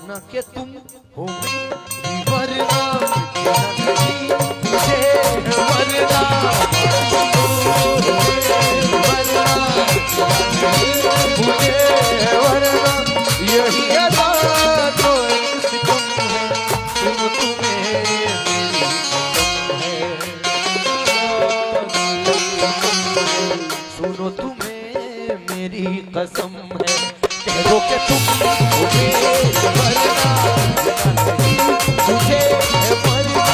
न कि तुम हो मेरी, वरना नहीं मुझे, वरना मुझे, वरना यही अदा तो एक सितम है, तुम तुम्हें मेरी कसम है। सुनो तुम्हें मेरी कसम है, कह दो कि तुम हो मेरे, वरना नहीं मुझे, वरना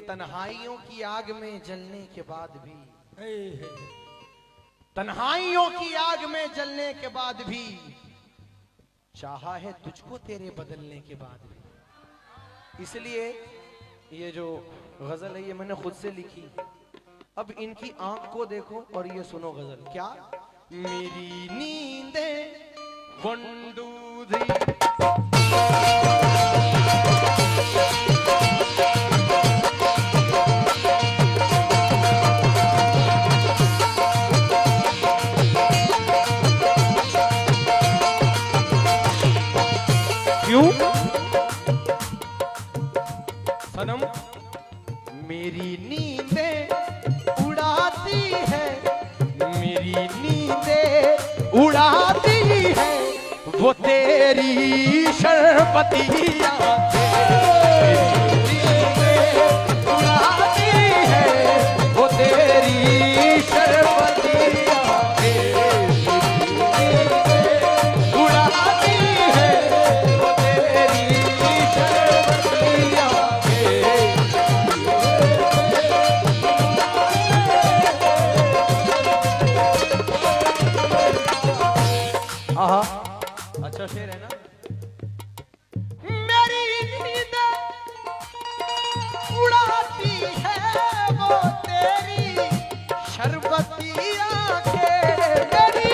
तन्हाइयों की आग में जलने के बाद भी, तन्हाइयों की आग में जलने के बाद भी चाहा है तुझको तेरे बदलने के बाद भी। इसलिए ये जो गजल है ये मैंने खुद से लिखी। अब इनकी आंख को देखो और ये सुनो गजल। क्या? मेरी नींदे वंडूधी, क्यों सनम मेरी नींदें उड़ाती है, मेरी नींदें उड़ाती है वो तेरी शरबती आंखें, उड़ाती है वो तेरी शरबती आंखें, उड़ाती है वो तेरी शरबती आंखें। आहा, अच्छा शेर है ना। मेरी नींद उड़ाती है वो तेरी शरबती आंखें, मेरी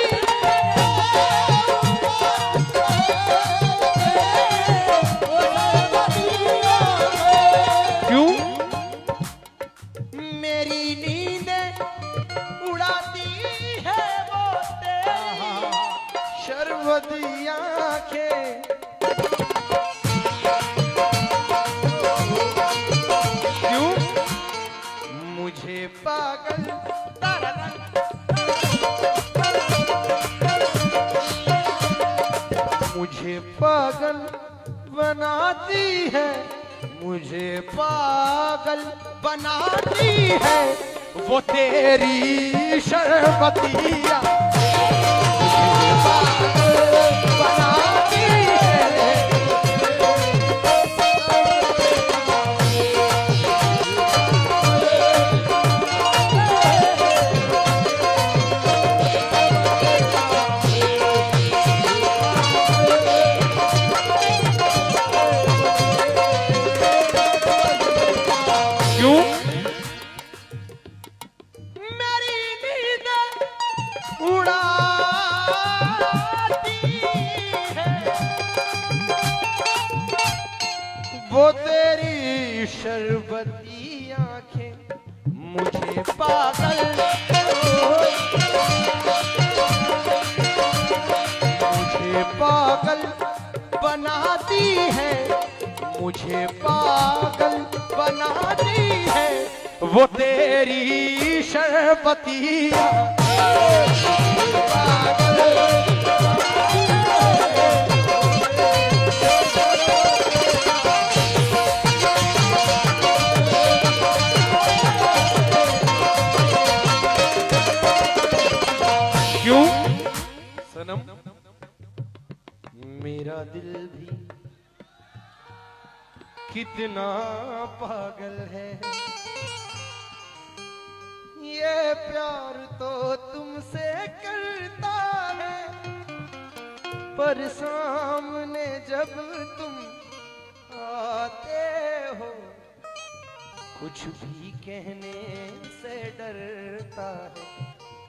क्यों? मेरी नींद उड़ाती है वो तेरी शरबती आंखें। क्यों? मुझे पागल मुझे पागल बनाती है, मुझे पागल बनाती है वो तेरी शरबती आंखें, पागल बनाती है। क्यों? मेरी नींद उड़ाती है वो तेरी शरबती आंखें, मुझे पागल मुझे पागल बनाती है, मुझे पागल बनाती है वो तेरी शरबती क्यों? सनम मेरा दिल भी कितना पागल है, ये प्यार तो तुमसे करता है, पर सामने जब तुम आते हो कुछ भी कहने से डरता है।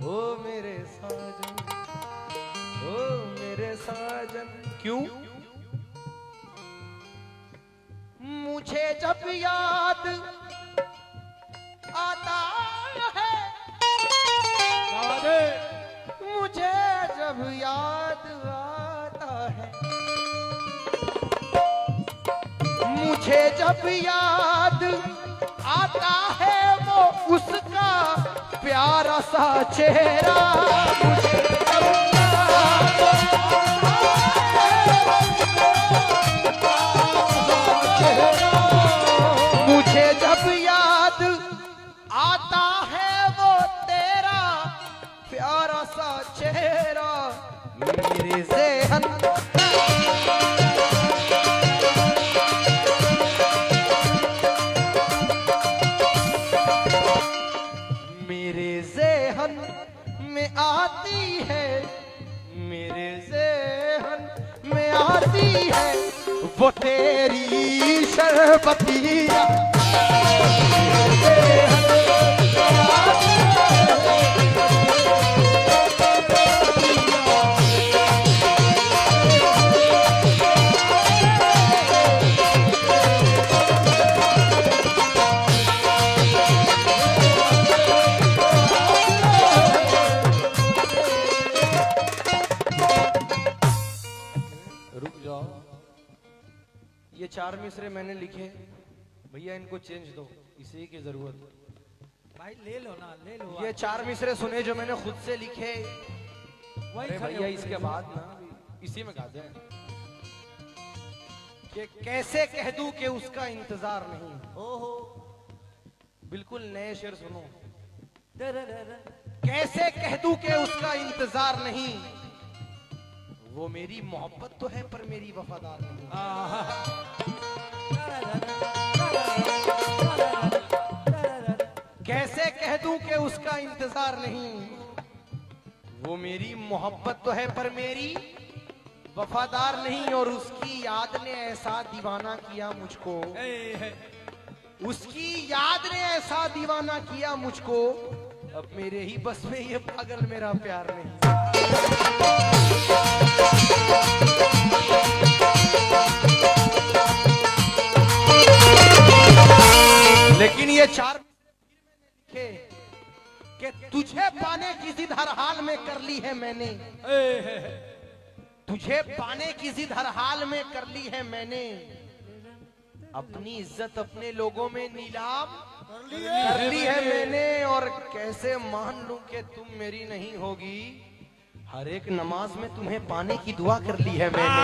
ओ मेरे साजन, ओ मेरे साजन। क्यों? मुझे जब याद आता है, मुझे जब याद आता है, मुझे जब याद आता है वो उसका प्यारा सा चेहरा, मुझे जब मुझे जब याद आता है वो तेरा प्यारा सा चेहरा, मेरे ज़हन मेरे ज़हन में आती है, मेरे ज़हन में आती है वो तेरी शरबतिया, ये 4 मिसरे मैंने लिखे भैया, इनको चेंज दो, इसी की जरूरत। भाई ले लो ना, ले लो। ये 4 मिसरे सुने जो मैंने खुद से लिखे, वही भैया इसके बाद ना इसी में गाते हैं कि कैसे कह दूं कि उसका इंतजार नहीं। ओहो, बिल्कुल नए शेर सुनो। कैसे कह दूं कि उसका इंतजार नहीं, वो मेरी मोहब्बत तो है पर मेरी वफादार नहीं। कैसे कह दूं कि उसका इंतजार नहीं, वो मेरी मोहब्बत तो है पर मेरी वफादार नहीं, और उसकी याद ने ऐसा दीवाना किया मुझको, उसकी याद ने ऐसा दीवाना किया मुझको, अब मेरे ही बस में ये पागल मेरा प्यार नहीं। लेकिन ये 4 लिखे कि तुझे पाने की जिद हर हाल में कर ली है मैंने, तुझे पाने की जिद हर हाल में कर ली है मैंने, अपनी इज्जत अपने लोगों में नीलाम कर ली है मैंने, और कैसे मान लूं कि तुम मेरी नहीं होगी, हर एक नमाज में तुम्हें पाने की दुआ कर ली है मैंने।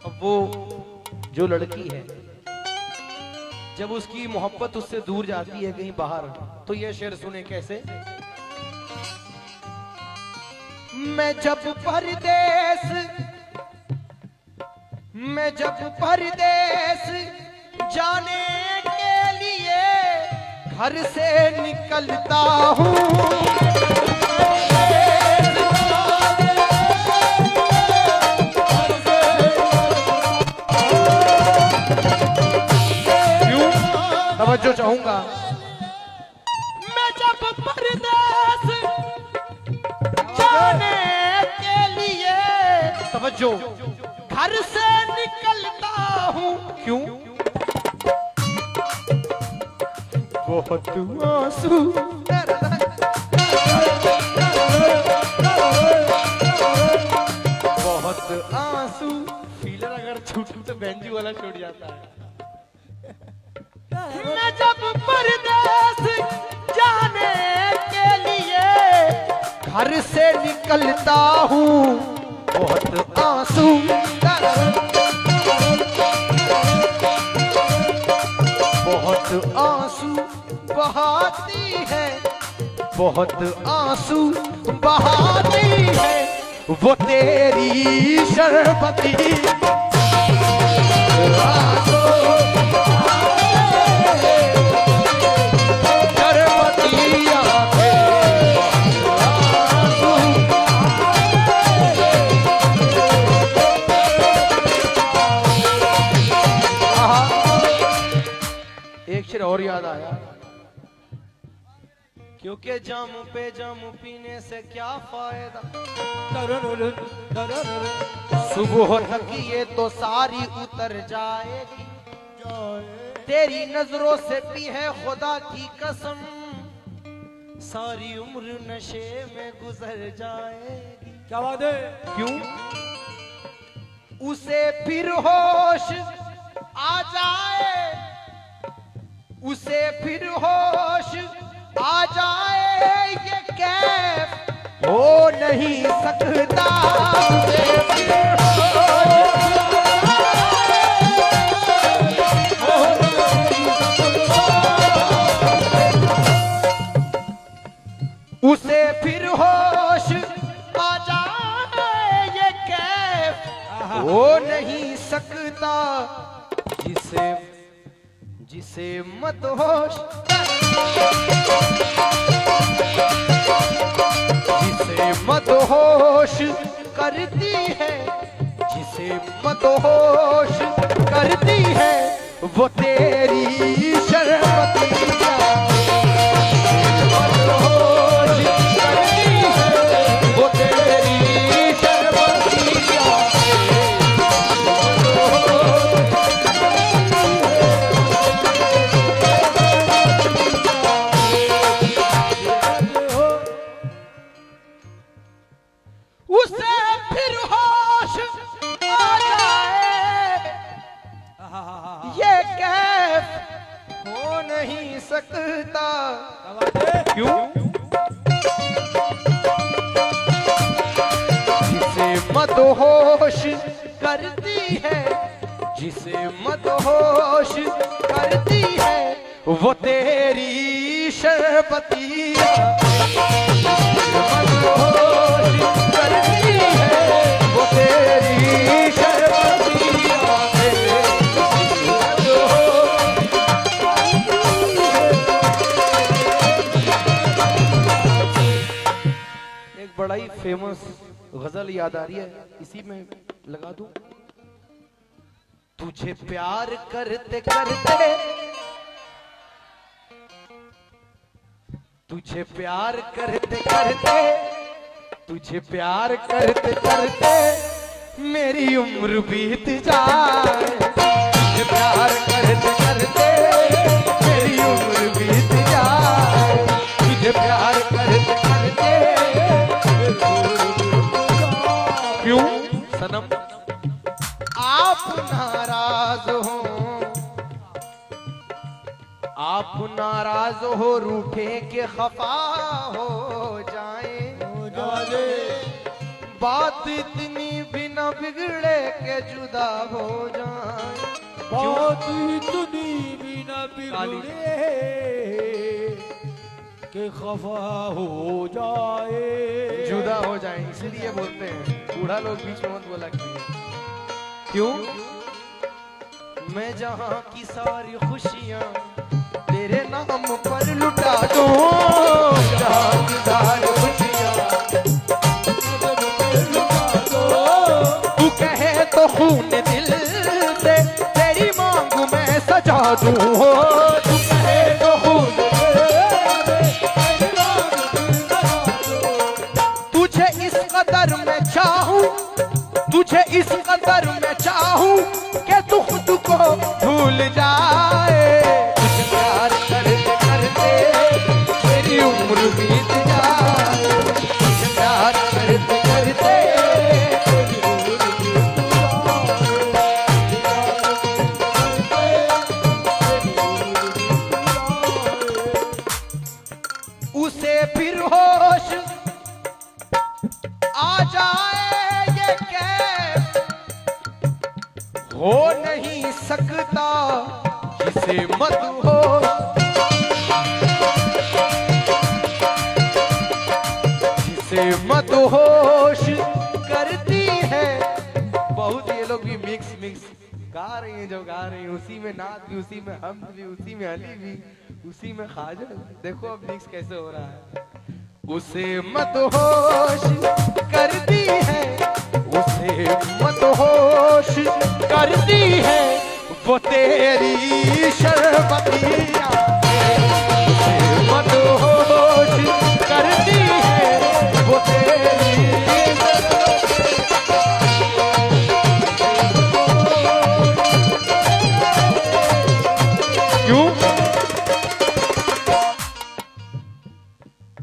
अब वो जो लड़की है, जब उसकी मोहब्बत उससे दूर जाती है कहीं बाहर, तो ये शेर सुने कैसे। मैं जब परदेस जाने के लिए घर से निकलता हूँ, क्यों तवज्जो चाहूंगा। मैं जब परदेस जाने के लिए, तवज्जो, घर से निकलता हूँ, क्यों बहुत आंसू, बहुत आंसू, फीलर अगर छूटू तो बेंजू वाला छूट जाता है। मैं जब परदेस जाने के लिए घर से निकलता हूँ, बहुत आंसू, बहुत आंसू बहाती है, बहुत आंसू बहाती है वो तेरी शरबती, और याद आया क्योंकि जामू पे जामू पीने से क्या फायदा, सुबह तक ये तो सारी उतर जाएगी, तेरी नजरों से भी है खुदा की कसम, सारी उम्र नशे में गुजर जाएगी। क्या बात है? क्यों? उसे फिर होश आ जाए, उसे फिर होश आ जाए, ये कैफ हो नहीं सकता। उसे फिर उसे फिर होश आ जाए, ये कैफ हो नहीं सकता, जिसे जिसे मत होश, जिसे मत होश करती है, जिसे मत होश करती है, वो तेरी शर्मती सकता। क्यों? जिसे मदहोश करती है, जिसे मदहोश करती है, वो तेरी शर्बतिया, मदहोश करती है, वो तेरी शर्बतिया। बड़ा ही फेमस गजल याद आ रही है, इसी में लगा दूं। तुझे प्यार करते करते, तुझे प्यार करते करते, तुझे प्यार करते करते मेरी उम्र बीत जाए, तुझे प्यार करते करते मेरी उम्र बीत जाए, तुझे प्यार करते करते। क्यों सनम? आप नाराज हो, आप नाराज हो, रूठे के खफा हो जाए, बात इतनी भी न बिगड़े के जुदा हो जाए, बात इतनी भी न बिगड़े के खफा हो जाए, जुदा हो जाए, इसलिए बोलते हैं। बूढ़ा लोग बीच में मत बोला क्यों? मैं जहां की सारी खुशियां तेरे नाम पर लुटा दूं, जहां की सारी खुशियां तू कहे तो खून दिल से तेरी मांग मैं सजा दूं, तू कहे तो खून कदर में चाहूं, तुझे इस कदर में चाहूं कि तू खुद को भूल जाए, तुझे प्यार करते करते मेरी उम्र बीत जाए, तुझे प्यार करते करते मेरी उम्र बीत जाए। उसे फिर होश आ जाए, ये कैफ हो नहीं सकता, जिसे मदहोश, जिसे मदहोश करती है। बहुत ये लोग भी मिक्स गा रही हैं, जो गा रही हैं उसी में नात भी, उसी में हमद भी, उसी में अली भी, उसी में ख्वाजा। देखो अब मिक्स कैसे हो रहा है। उसे मदहोश करती है, उसे मदहोश करती है, वो तेरी शर्बतिया, उसे मदहोश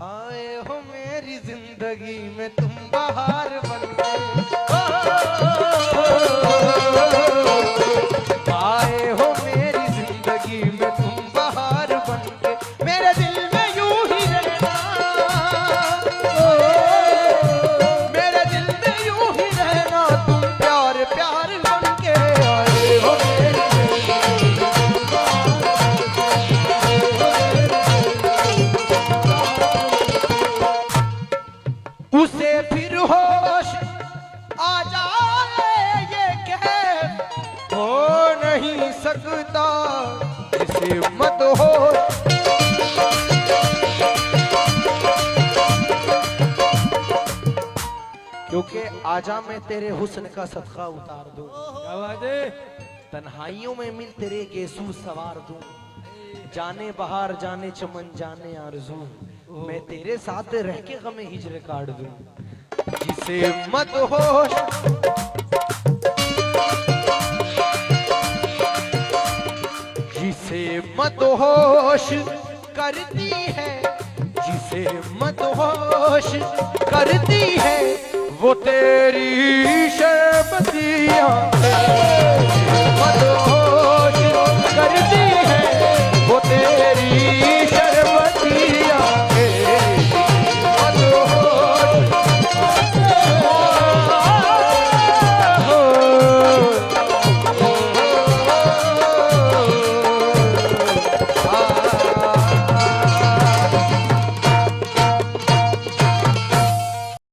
आए हो मेरी जिंदगी में तुम बहार बनके, आए हो मेरी जिंदगी में तुम बहार बनके, मेरे दिल में यूं ही रहना, मेरे दिल में यूं ही रहना, तुम प्यार प्यार बनके आए हो मेरी उसे फिर होश आ जाए ये कह हो नहीं सकता इसे मत होश, क्योंकि आजा मैं तेरे हुस्न का सदका उतार दूं, क्या बात है? तन्हाइयों में मिल तेरे गेसू सवार दूं, जाने बहार जाने चमन जाने आरज़ू, मैं तेरे साथ रह के गमे हिजर काट दूं, जिसे मत होश जिसे मत होश करती है, जिसे मत होश करती है वो तेरी शर्बतियां मत